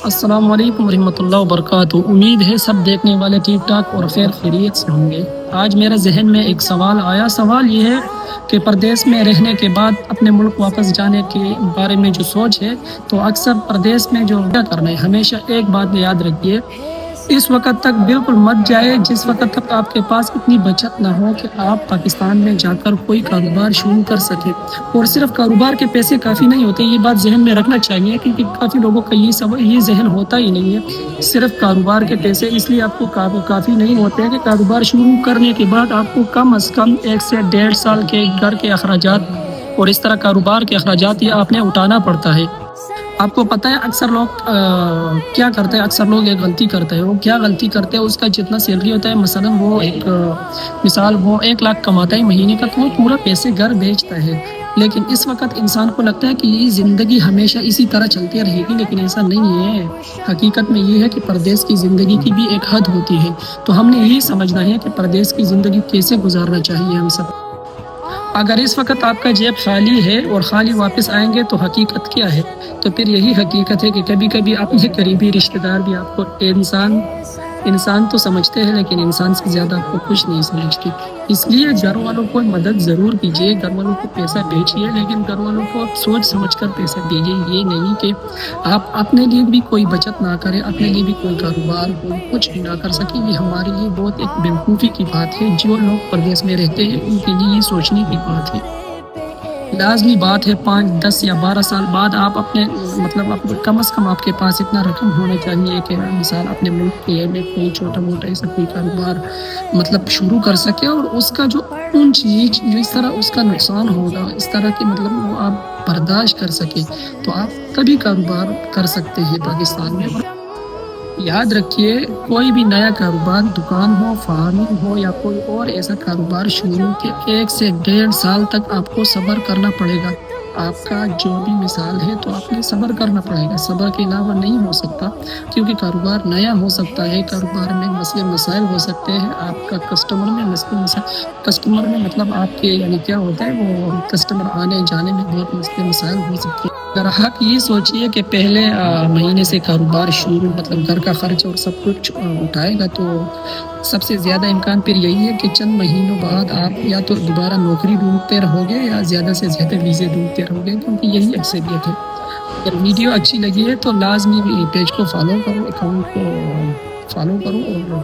السلام علیکم ورحمۃ اللہ وبرکاتہ۔ امید ہے سب دیکھنے والے ٹھیک ٹھاک اور خیر خیریت سے ہوں گے۔ آج میرے ذہن میں ایک سوال آیا۔ سوال یہ ہے کہ پردیس میں رہنے کے بعد اپنے ملک واپس جانے کے بارے میں جو سوچ ہے، تو اکثر پردیس میں جو کیا کرنا ہے، ہمیشہ ایک بات یاد رکھیے، اس وقت تک بالکل مت جائے جس وقت تک آپ کے پاس اتنی بچت نہ ہو کہ آپ پاکستان میں جا کر کوئی کاروبار شروع کر سکے۔ اور صرف کاروبار کے پیسے کافی نہیں ہوتے، یہ بات ذہن میں رکھنا چاہیے، کیونکہ کافی لوگوں کا یہ ذہن ہوتا ہی نہیں ہے۔ صرف کاروبار کے پیسے اس لیے آپ کو کافی نہیں ہوتے ہیں کہ کاروبار شروع کرنے کے بعد آپ کو کم از کم 1 سے 1.5 سال کے گھر کے اخراجات اور اس طرح کاروبار کے اخراجات یہ آپ نے اٹھانا پڑتا ہے۔ آپ کو پتہ ہے اکثر لوگ کیا کرتے ہیں، اکثر لوگ ایک غلطی کرتے ہیں۔ وہ کیا غلطی کرتے ہیں، اس کا جتنا سیلری ہوتا ہے، مثلا وہ وہ 1 لاکھ کماتا ہے مہینے کا، تو وہ پورا پیسے گھر بھیجتا ہے۔ لیکن اس وقت انسان کو لگتا ہے کہ یہ زندگی ہمیشہ اسی طرح چلتی رہے گی، لیکن ایسا نہیں ہے۔ حقیقت میں یہ ہے کہ پردیس کی زندگی کی بھی ایک حد ہوتی ہے۔ تو ہم نے یہی سمجھنا ہے کہ پردیس کی زندگی کیسے گزارنا چاہیے ہم سب۔ اگر اس وقت آپ کا جیب خالی ہے اور خالی واپس آئیں گے تو حقیقت کیا ہے؟ تو پھر یہی حقیقت ہے کہ کبھی کبھی اپنے قریبی رشتہ دار بھی آپ کو انسان تو سمجھتے ہیں، لیکن انسان سے زیادہ آپ کو کچھ نہیں سمجھتے۔ اس لیے گھر والوں کو مدد ضرور کیجیے، گھر والوں کو پیسہ بھیجیے، لیکن گھر والوں کو سوچ سمجھ کر پیسہ بھیجیے۔ یہ نہیں کہ آپ اپنے لیے بھی کوئی بچت نہ کریں، اپنے لیے بھی کوئی کاروبار کچھ بھی نہ کر سکیں۔ یہ ہمارے لیے بہت ایک بیوقوفی کی بات ہے۔ جو لوگ پردیس میں رہتے ہیں ان کے لیے یہ سوچنے کی بات ہے۔ لازمی بات ہے 5، 10 یا 12 سال بعد آپ اپنے کم از کم آپ کے پاس اتنا رقم ہونا چاہیے کہ مثال اپنے ملک کے میں کوئی چھوٹا موٹا ایسا کوئی کاروبار شروع کر سکے، اور اس کا جو چیز جس طرح اس کا نقصان ہوگا، اس طرح کی وہ آپ برداشت کر سکے، تو آپ کبھی کاروبار کر سکتے ہیں پاکستان میں۔ یاد رکھیے، کوئی بھی نیا کاروبار، دکان ہو، فارمنگ ہو یا کوئی اور ایسا کاروبار شروع کے 1 سے 1.5 سال تک آپ کو صبر کرنا پڑے گا۔ آپ کا جو بھی مثال ہے تو آپ نے صبر کرنا پڑے گا، صبر کے علاوہ نہیں ہو سکتا، کیونکہ کاروبار نیا ہو سکتا ہے، کاروبار میں مسئلے مسائل ہو سکتے ہیں، آپ کا کسٹمر میں آپ کے کیا ہوتا ہے، وہ کسٹمر آنے جانے میں بہت مسئلے مسائل ہو سکتے ہیں۔ اگر آپ یہ سوچیے کہ پہلے مہینے سے کاروبار شروع گھر کا خرچ اور سب کچھ اٹھائے گا، تو سب سے زیادہ امکان پھر یہی ہے کہ چند مہینوں بعد آپ یا تو دوبارہ نوکری ڈھونڈتے رہو گے یا زیادہ سے زیادہ ویزے ڈھونڈتے رہو گے، کیونکہ یہی اکثریت ہے۔ اگر ویڈیو اچھی لگی ہے تو لازمی پیج کو فالو کرو، اکاؤنٹ کو فالو کرو، اور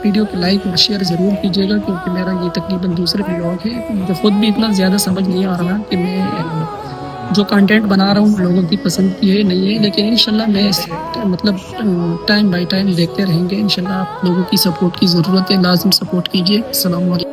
ویڈیو کو لائک اور شیئر ضرور کیجیے گا، کیونکہ میرا یہ تقریباً دوسرے ولاگ ہے۔ مجھے خود بھی اتنا زیادہ سمجھ نہیں آ رہا کہ میں جو کنٹینٹ بنا رہا ہوں لوگوں کی پسند کی ہے نہیں ہے، لیکن انشاءاللہ میں ٹائم بائی ٹائم دیکھتے رہیں گے۔ انشاءاللہ آپ لوگوں کی سپورٹ کی ضرورت ہے، لازم سپورٹ کیجیے۔ السلام علیکم۔